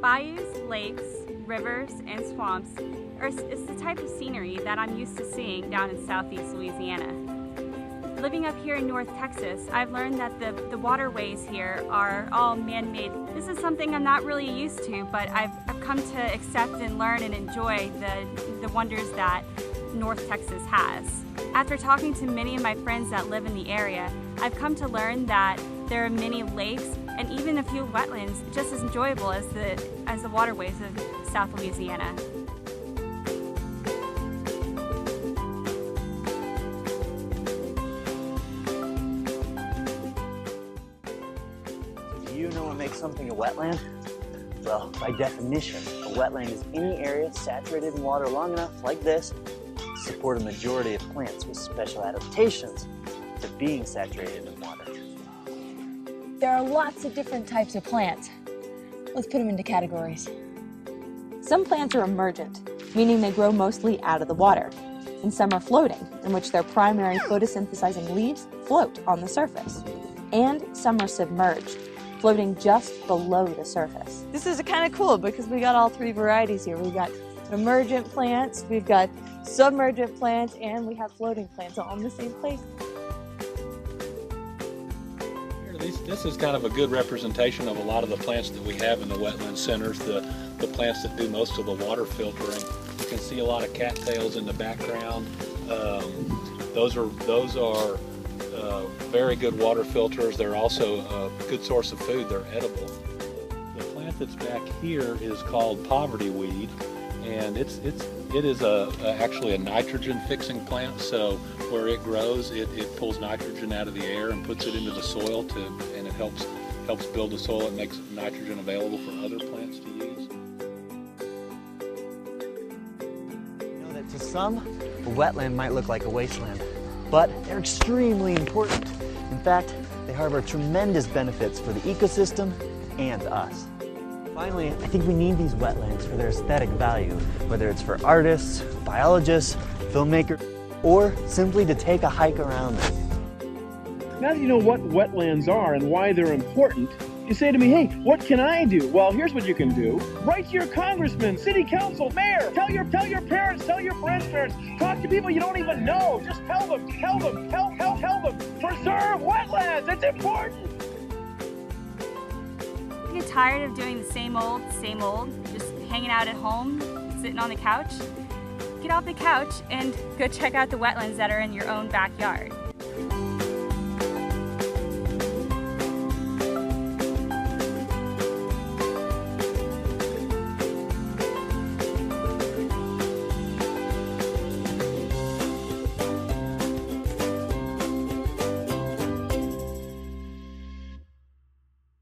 Bayous, lakes, rivers, and swamps is the type of scenery that I'm used to seeing down in southeast Louisiana. Living up here in North Texas, I've learned that the waterways here are all man-made. This is something I'm not really used to, but I've come to accept and learn and enjoy the wonders that North Texas has. After talking to many of my friends that live in the area, I've come to learn that there are many lakes and even a few wetlands just as enjoyable as the waterways of South Louisiana. Do you know what makes something a wetland? Well, by definition, a wetland is any area saturated in water long enough, like this, to support a majority of plants with special adaptations to being saturated in water. There are lots of different types of plants. Let's put them into categories. Some plants are emergent, meaning they grow mostly out of the water, and some are floating, in which their primary photosynthesizing leaves float on the surface. And some are submerged, floating just below the surface. This is kind of cool because we got all three varieties here. We've got emergent plants, we've got submergent plants, and we have floating plants all in the same place. This is kind of a good representation of a lot of the plants that we have in the wetland centers, the plants that do most of the water filtering. You can see a lot of cattails in the background. Those are very good water filters. They're also a good source of food. They're edible. The plant that's back here is called poverty weed, and it is actually a nitrogen fixing plant. So where it grows, it pulls nitrogen out of the air and puts it into the soil and it helps build the soil. It makes nitrogen available for other plants to use. You know that to some, a wetland might look like a wasteland, but they're extremely important. In fact, they harbor tremendous benefits for the ecosystem and us. Finally, I think we need these wetlands for their aesthetic value, whether it's for artists, biologists, filmmakers, or simply to take a hike around them. Now that you know what wetlands are and why they're important, you say to me, hey, what can I do? Well, here's what you can do. Write to your congressman, city council, mayor. Tell your parents, tell your friends' parents. Talk to people you don't even know. Just tell them. Preserve wetlands. It's important. You get tired of doing the same old, just hanging out at home, sitting on the couch? Get off the couch and go check out the wetlands that are in your own backyard.